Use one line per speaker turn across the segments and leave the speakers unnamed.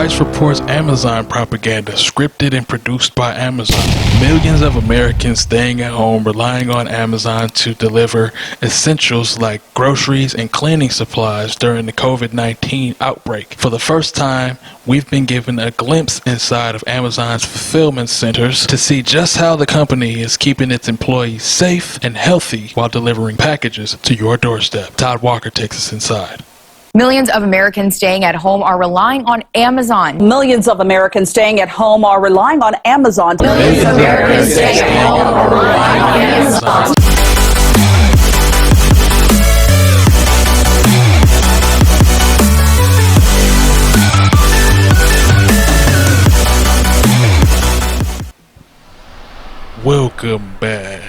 Vice reports Amazon propaganda, scripted and produced by Amazon. Millions of Americans staying at home, relying on Amazon to deliver essentials like groceries and cleaning supplies during the COVID-19 outbreak. For the first time, we've been given a glimpse inside of Amazon's fulfillment centers to see just how the company is keeping its employees safe and healthy while delivering packages to your doorstep. Todd Walker takes us inside.
Millions of Americans staying at home are relying on Amazon.
Millions of Americans staying at home are relying on Amazon.
Millions of Americans staying at home are relying on Amazon.
Welcome back.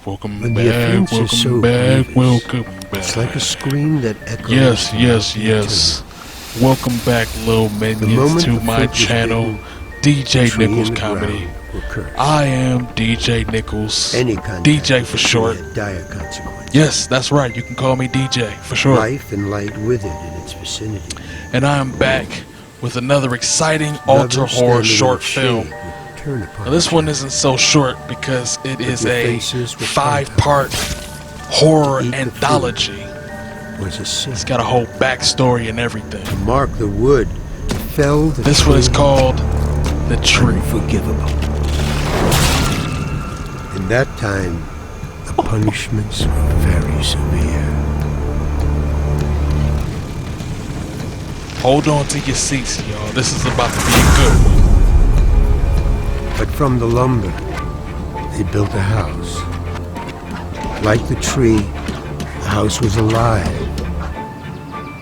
Welcome
When
back,
the offense is
welcome
so
back,
grievous,
welcome back.
It's like a scream that echoes.
Yes, yes,
throughout
yes. Welcome back, little minions,
moment
to
the
my
foot was
channel,
bitten,
DJ
tree
Nichols
in the
Comedy.
ground will curse.
I am DJ Nichols,
Any contact
DJ for
with the
short.
tree had dire consequences.
Yes, that's right, you can call me DJ for short.
Life and light withered in its vicinity.
And I am back with another exciting
Lovers
ultra horror
standing in
short
shade
film.
would turn upon
Now, this
each
one
other.
isn't so short because it is
their
a
faces were
5-part horror
To eat the
anthology.
Was a sin.
It's got a whole backstory and everything.
To mark the wood, fell the
This one is
tree
called The Tree.
Unforgivable. In that time, the punishments were very severe.
Hold on to your seats, y'all. This is about to be a good one.
But from the lumber, they built a house. Like the tree, the house was alive.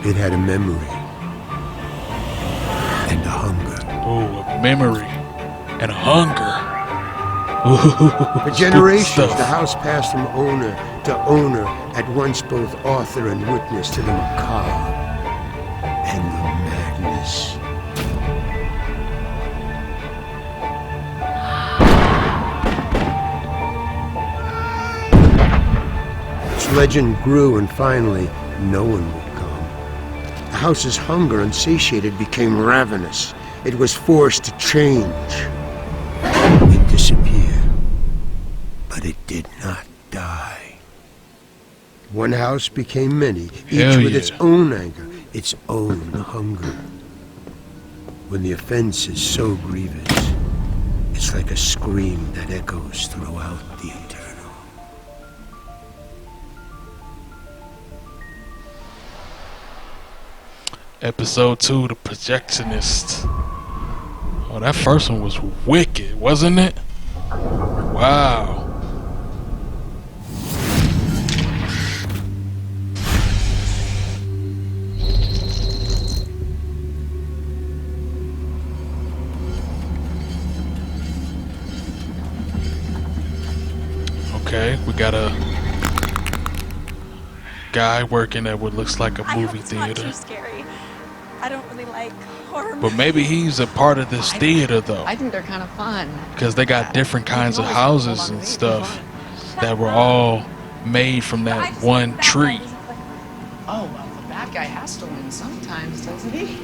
It had a memory and a hunger.
Oh, a memory and a hunger. Ooh,
For
spooky
generations,
stuff.
the house passed from owner to owner, at once both author and witness to the macabre and the madness. Its legend grew, and finally, no one would come. The house's hunger, unsatiated, became ravenous. It was forced to change. It disappeared, but it did not die. One house became many, each
Hell
with
yeah.
its own anger, its own hunger. When the offense is so grievous, it's like a scream that echoes throughout the eternal.
Episode 2, The Projectionist. Oh, that first one was wicked, wasn't it? Wow. Okay, we got a guy working at what looks like a
I
movie
hope it's not
theater.
too scary. I don't really like horror.
But maybe he's a part of this theater though,
I think they're kind of fun.
because they got different kinds of houses and stuff that were all made from that one tree.
Oh, well, the bad guy has to win sometimes, doesn't he?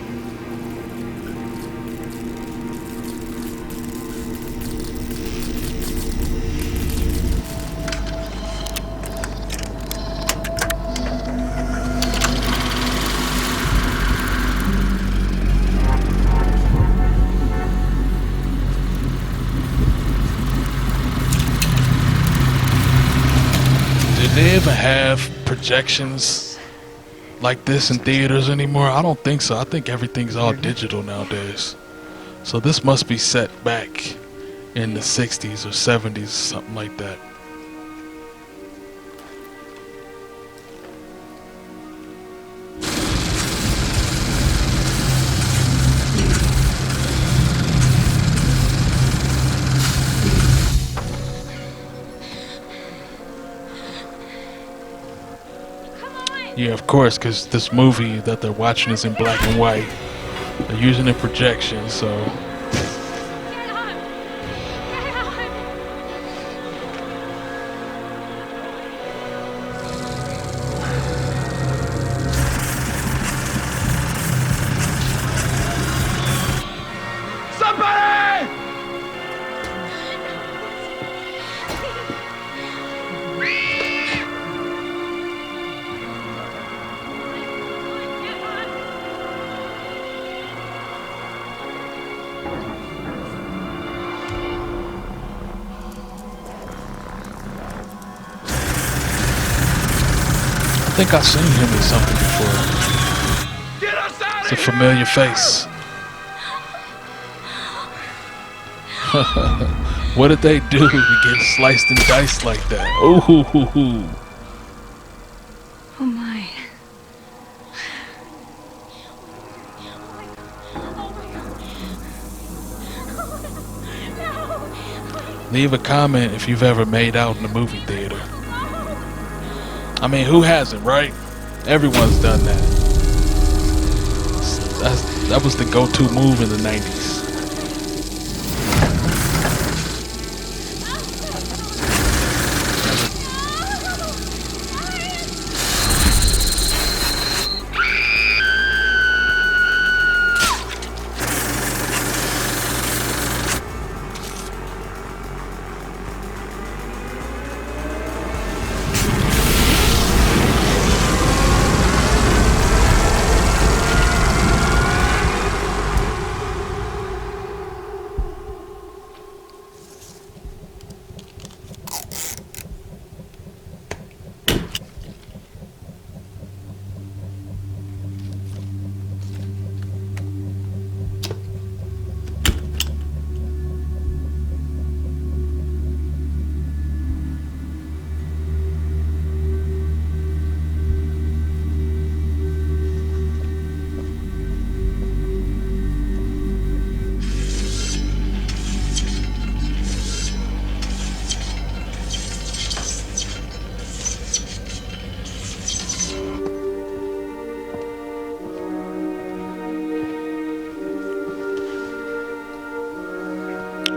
Did they ever have projections like this in theaters anymore? I don't think so. I think everything's all digital nowadays. So this must be set back in the 60s or 70s, something like that. Yeah, of course, because this movie that they're watching is in black and white. They're using a projection, so... think I've seen him in something before. It's a familiar face. What did they do to get sliced and diced like that? Ooh, hoo, hoo, hoo.
Oh my.
Leave a comment if you've ever made out in the movie theater. I mean, who hasn't, right? Everyone's done that. That was the go-to move in the 90s.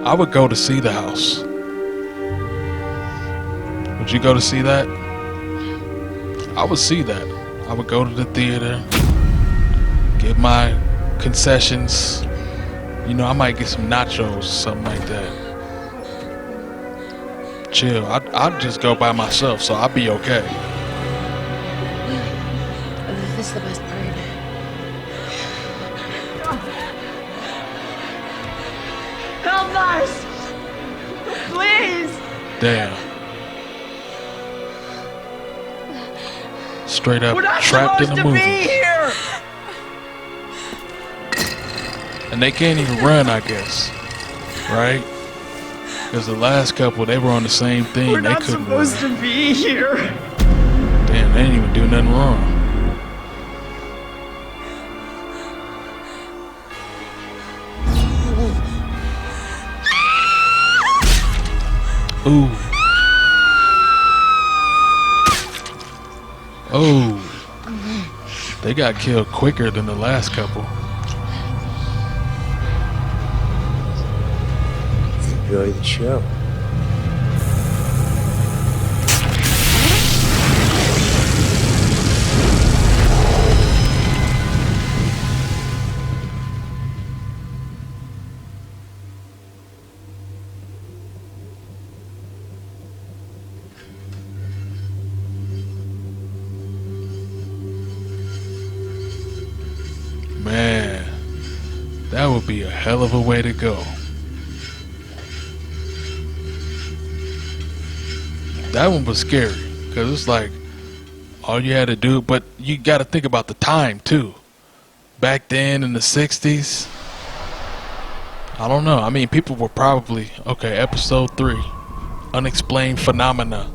I would go to see the house. Would you go to see that? I would see that. I would go to the theater, get my concessions. You know, I might get some nachos or something like that. Chill. I'd just go by myself, so I'll be okay.
This is the best part. Help us! Please!
Damn. Straight up
We're not
trapped in
supposed
a
to
movie.
be here!
And they can't even run, I guess. Right? Because the last couple, they were on the same thing.
We're
They
not
couldn't
supposed
run.
to be here!
Damn, they didn't even do nothing wrong. Ooh. Oh. They got killed quicker than the last couple.
Enjoy the show.
Man, that would be a hell of a way to go. That one was scary because it's like all you had to do, but you got to think about the time too. Back then in the 60s, I don't know. I mean, people were probably, okay, episode 3, unexplained phenomena.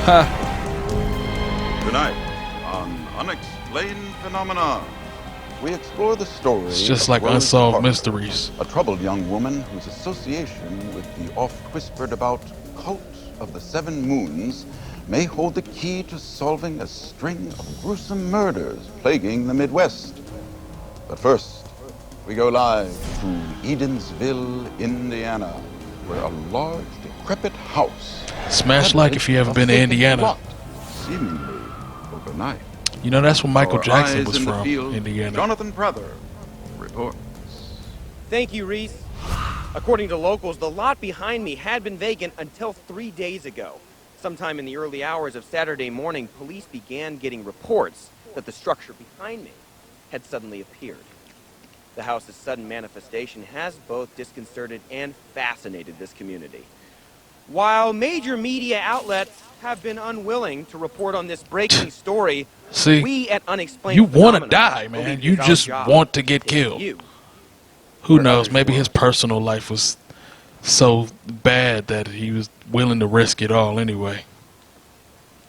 Ha!
Tonight on Unexplained Phenomena, we explore the story
It's just
of
like
Rose
Unsolved
Parker,
Mysteries.
a troubled young woman whose association with the oft-whispered-about cult of the 7 moons may hold the key to solving a string of gruesome murders plaguing the Midwest. But first, we go live to Edensville, Indiana, where a large, decrepit house
Smash like if you ever been to Indiana.
Seemingly overnight.
You know, that's where Michael
Our
Jackson
eyes
was
in the
from,
field,
Indiana.
Jonathan Prather reports.
Thank you, Reese. According to locals, the lot behind me had been vacant until 3 days ago. Sometime in the early hours of Saturday morning, police began getting reports that the structure behind me had suddenly appeared. The house's sudden manifestation has both disconcerted and fascinated this community. While major media outlets have been unwilling to report on this breaking story,
See,
we at Unexplained
you want to
Phenomena
die, man.
believe
You
it's our
just
job
want to get
to take
killed.
you
Who
where
knows?
others
Maybe
won't.
his personal life was so bad that he was willing to risk it all anyway.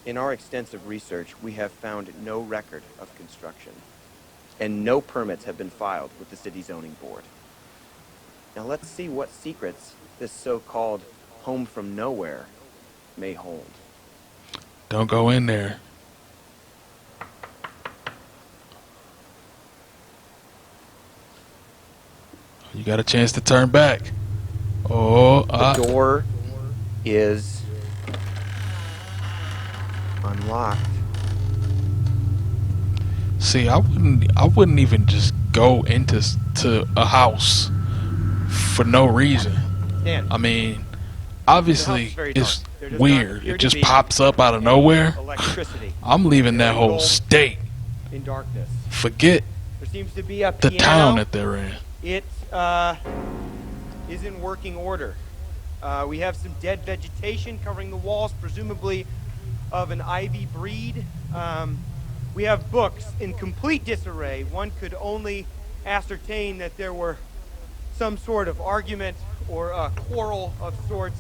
In our extensive research, we have found no record of construction, and no permits have been filed with the city zoning board. Now let's see what secrets this so-called home from nowhere may hold.
Don't go in there. You got a chance to turn back. Oh,
The door is unlocked.
see, I wouldn't even just go into a house for no reason.
Dan,
I mean,
the house
obviously
is very
it's
dark. There does not
weird.
appear
It
to
just
be
pops up out of
any
nowhere.
electricity
I'm leaving that whole
Roll
state.
in darkness.
Forget
There seems to be a
the
piano.
town that they're in.
It is in working order. We have some dead vegetation covering the walls, presumably of an ivy breed. We have books in complete disarray. One could only ascertain that there were some sort of argument or a quarrel of sorts.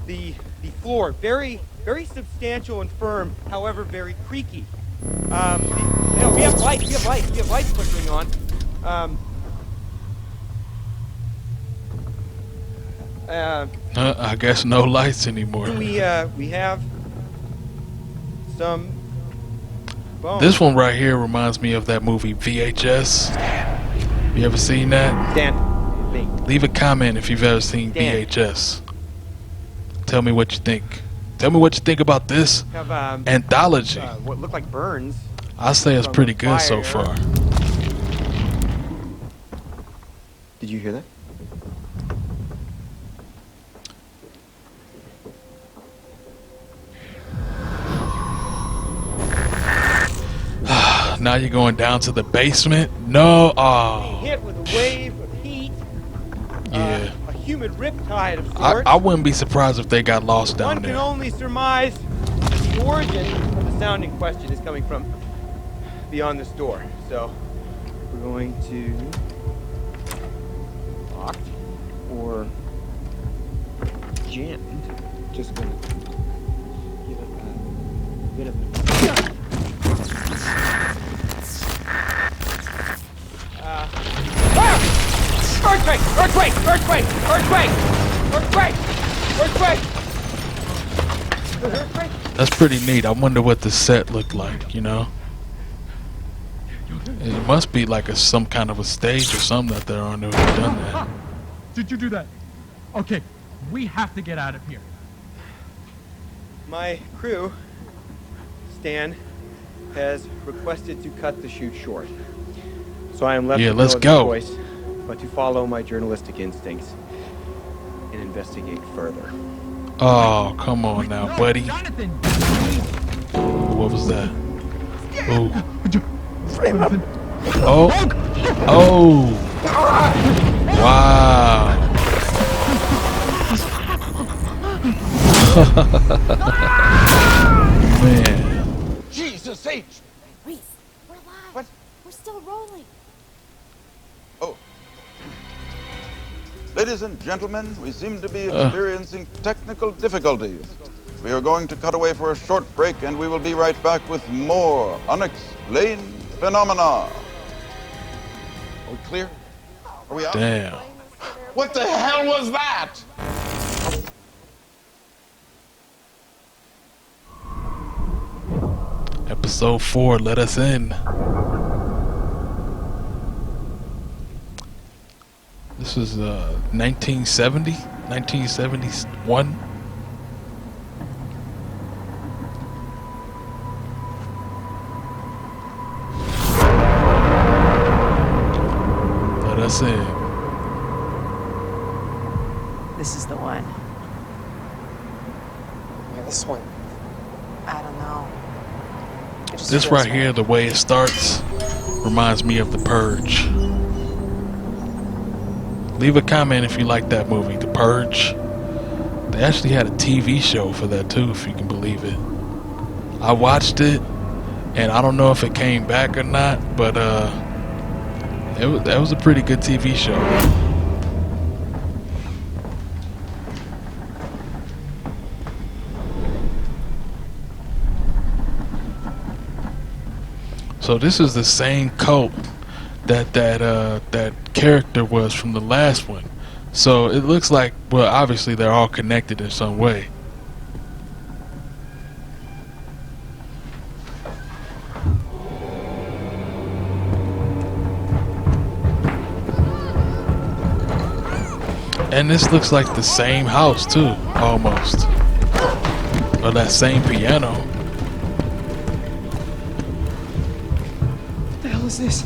The floor, very, very substantial and firm, however very creaky. We have lights flickering on.
I guess no lights anymore.
We have some bones.
This one right here reminds me of that movie VHS. You ever seen that?
Dan, me.
Leave a comment if you've ever seen
Dan.
VHS. Tell me what you think. Tell me what you think about this
Have
anthology.
what look like burns.
I say it's
from
pretty
the
good so
fire.
far.
Did you hear that?
Now you're going down to the basement? No. Oh,
Hit with a wave of heat.
yeah.
A humid riptide of
I
sorts.
wouldn't be surprised if they got lost down
One can
there.
only surmise that the origin of the sound in question is coming from beyond this door. So we're going to locked or jammed. Just gonna give it a bit of Earthquake! Earthquake! Earthquake! Earthquake! Earthquake! Earthquake! Earthquake!
That's pretty neat. I wonder what the set looked like, you know? It must be like some kind of a stage or something that they're on to have done that.
Did you do that? Okay, we have to get out of here.
My crew, Stan, has requested to cut the shoot short. So I am left with
let's
no other
go.
choice but to follow my journalistic instincts and investigate further.
Oh, come on now, buddy.
Jonathan!
What was that? Oh.
Jonathan.
Oh. Oh. Wow. Man.
Jesus H!
Reese, we're live.
What?
We're still rolling.
Oh. Ladies and gentlemen, we seem to be experiencing technical difficulties. We are going to cut away for a short break, and we will be right back with more unexplained phenomena. Are we clear? Are we out?
Damn.
What the hell was that?
Episode 4, let us in. This is 1970, 1971. Let us in.
This is the one.
Yeah, this one.
I don't know. It just
This
feels
right here, the way it starts, reminds me of The Purge. Leave a comment if you like that movie, The Purge. They actually had a TV show for that too, if you can believe it. I watched it, and I don't know if it came back or not, but that was a pretty good TV show. So this is the same cult that character was from the last one. So it looks like, well, obviously they're all connected in some way. And this looks like the same house too, almost. Or that same piano.
What the hell is this?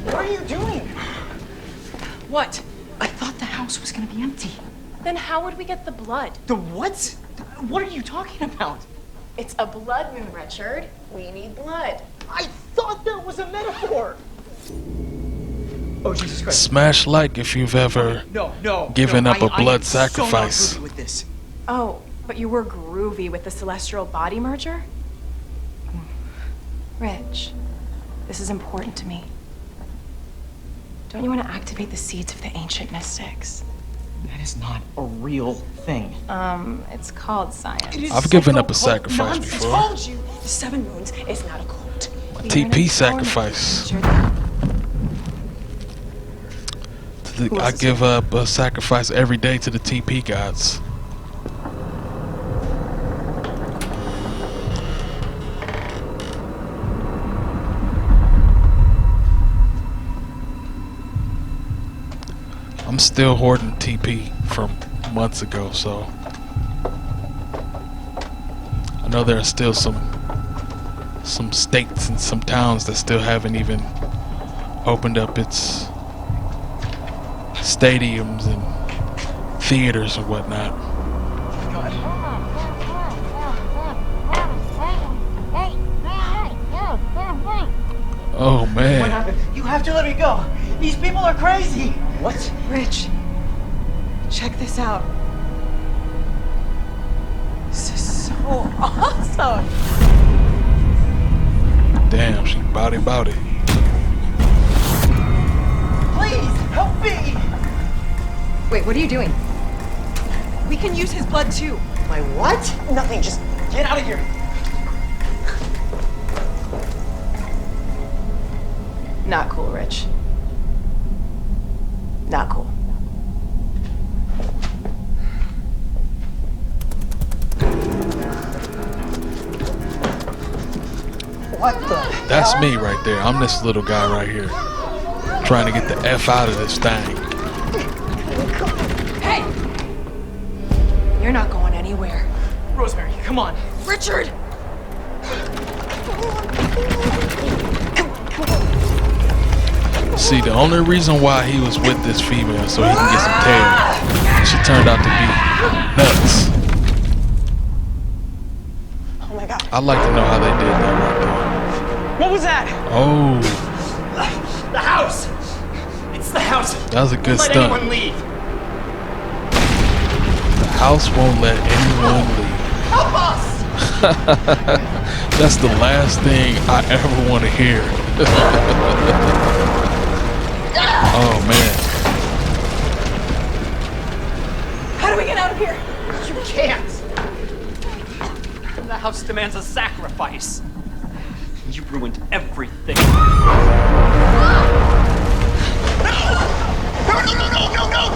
What are you doing? What? I thought the house was gonna be empty.
Then how would we get the blood?
The what? What are you talking about?
It's a blood moon, Richard. We need blood.
I thought that was a metaphor. Oh, Jesus Christ.
Smash like if you've ever given up a blood sacrifice.
So not with this.
Oh, but you were groovy with the celestial body merger? Rich, this is important to me. Don't you want to activate the seeds of the ancient mystics?
That is not a real thing.
It's called science.
I've given up a sacrifice
Nonsense.
before.
I told you, the 7 moons is not a cult.
TP sacrifice. I give up a sacrifice every day to the TP gods. I'm still hoarding TP from months ago, so I know there are still some states and some towns that still haven't even opened up its stadiums and theaters and whatnot. Oh man.
What happened? You have to let me go. These people are crazy. What?
Rich, check this out. This is so awesome.
Damn, she 𝗵𝗿𝗶𝗿𝗶.
Please, help me!
Wait, what are you doing? We can use his blood too.
My what? Nothing, just get out of here.
Not cool, Rich. Not cool.
What the
That's
hell?
me right there. I'm this little guy right here, trying to get the F out of this thing.
Hey! You're not going anywhere.
Rosemary, come on.
Richard!
See, the only reason why he was with this female so he can get some tail. She turned out to be nuts.
Oh my God.
I'd like to know how they did that right there.
What was that?
Oh,
The house! It's the house!
that was a good
Let
stunt.
anyone leave!
The house won't let anyone leave.
Help us!
That's the last thing I ever want to hear. Oh man.
How do we get out of here?
You can't! The house demands a sacrifice. You ruined everything. No,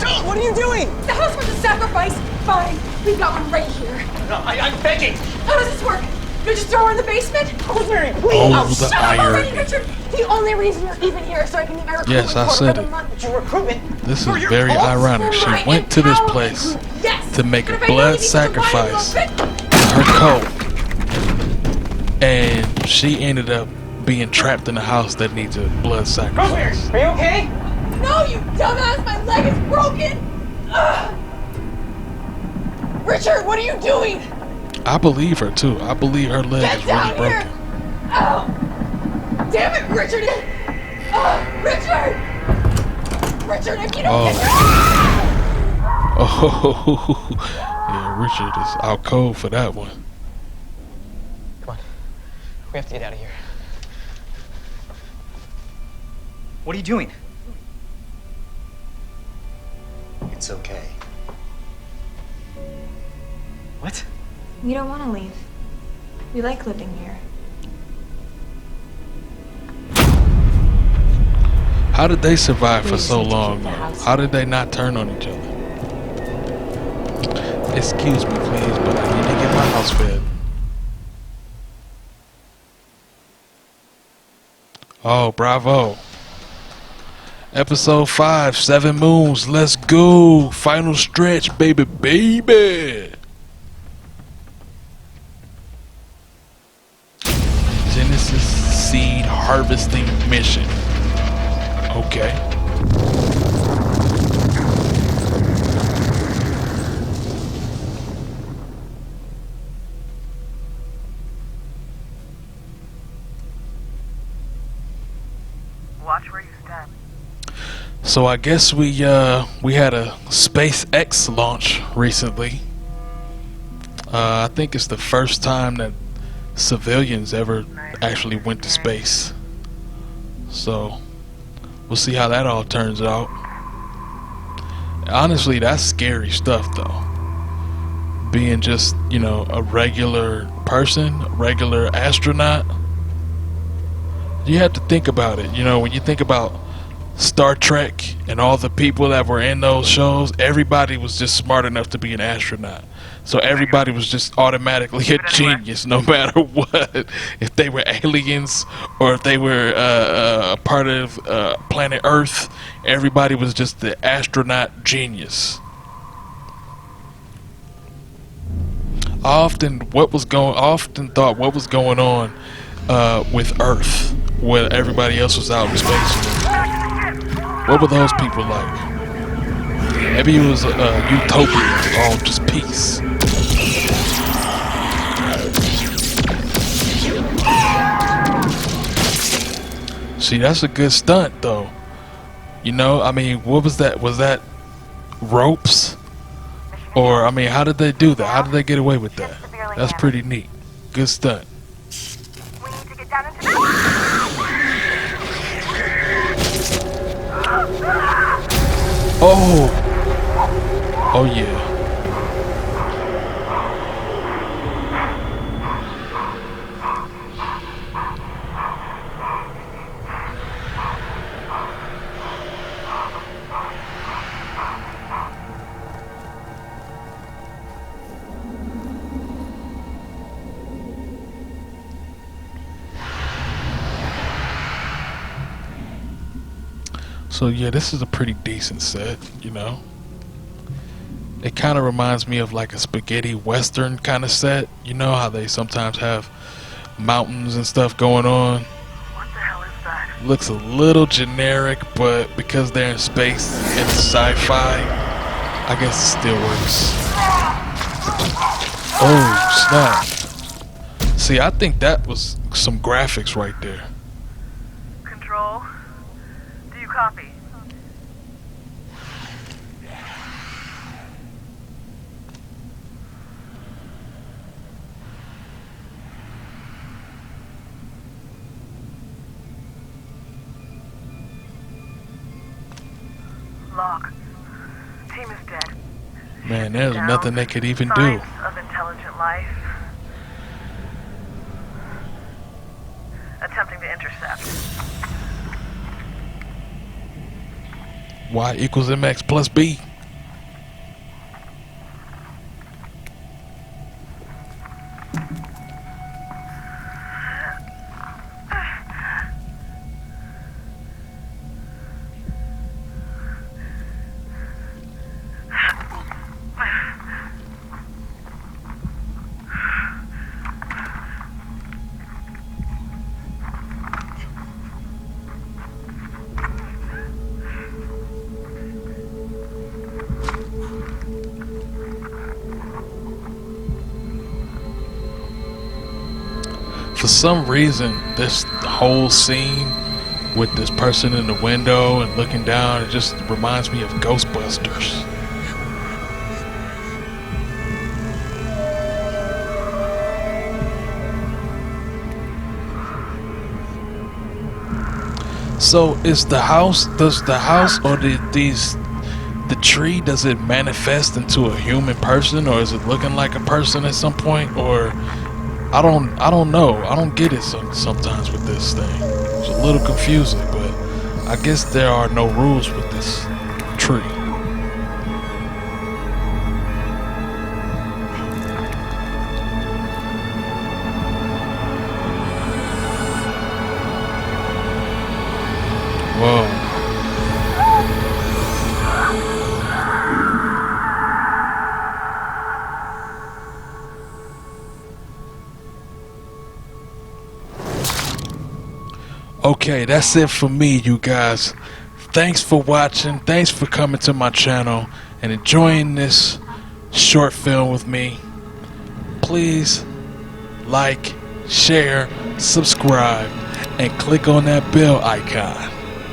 don't! What are you doing?
The house wants a sacrifice. Fine, we've got one right here.
No, I'm begging.
How does this work? You just throw her in the basement?
Rosemary,
Oh,
please!
the
Shut up already,
irony.
Richard! The only reason you're even here is so I can get my recruitment
Yes, I
quota
said
for the
it.
month.
Your recruitment?
This
For
is
your
very
cult?
ironic. She
My
went to this
empowerment
place
group. Yes.
to make a
But if I
blood
need to
sacrifice
survive a little
to her cult, and she ended up being trapped in a house that needs a blood
Rosemary,
sacrifice.
are you okay?
bit. No, you dumbass! My leg is broken! Ugh. Richard, what are you doing?
I believe her too. I believe her leg
Get
is
down
really
here!
broken.
Ow! damn it, Richard! Richard! Richard, if you don't get
Oh, yeah, Richard is out cold for that one.
Come on. We have to get out of here. What are you doing?
It's okay.
What?
We don't want to leave. We like living here.
How did they survive for so long, though? How did they not turn on each other? Excuse me, please, but I need to get my house fed. Oh, bravo. Episode 5, 7 Moons, let's go. Final stretch, baby, baby. Genesis seed harvesting mission. Okay.
Watch where you step.
So I guess we had a SpaceX launch recently. I think it's the first time that civilians ever actually went to space. So we'll see how that all turns out. Honestly, that's scary stuff, though. Being just, you know, a regular person, a regular astronaut. You have to think about it. You know, when you think about Star Trek and all the people that were in those shows, everybody was just smart enough to be an astronaut. So everybody was just automatically a genius, no matter what. If they were aliens or if they were a part of planet Earth, everybody was just the astronaut genius. I often thought what was going on with Earth, where everybody else was out in space. What were those people like? Maybe it was a utopia, all just peace. See, that's a good stunt, though. You know, I mean, what was that? Was that ropes? Or, I mean, how did they do that? How did they get away with that? That's pretty neat. Good stunt.
We need to get down into the...
Oh! Oh, yeah. So yeah, this is a pretty decent set, you know. It kind of reminds me of like a spaghetti western kind of set. You know how they sometimes have mountains and stuff going on.
What the hell is that?
Looks a little generic, but because they're in space and sci-fi, I guess it still works. Oh, snap. See, I think that was some graphics right there.
Control? Do you copy? Log. Team is dead.
Man, there's nothing they could even do.
Signs of intelligent life. Attempting to intercept.
Y equals mx plus b. For some reason, this whole scene with this person in the window and looking down, it just reminds me of Ghostbusters. So does the house or the tree, does it manifest into a human person, or is it looking like a person at some point? Or I don't know. I don't get it sometimes with this thing. It's a little confusing, but I guess there are no rules with this tree. Whoa. Okay, that's it for me, you guys. Thanks for watching. Thanks for coming to my channel and enjoying this short film with me. Please like, share, subscribe, and click on that bell icon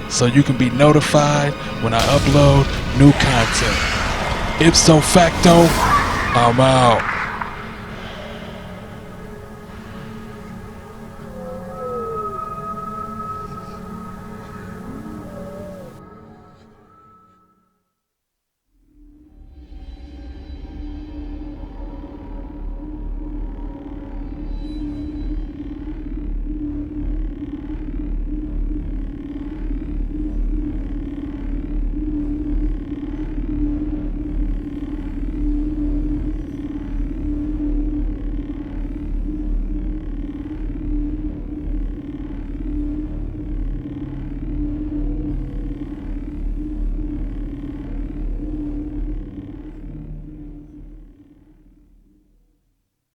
so you can be notified when I upload new content. Ipso facto, I'm out.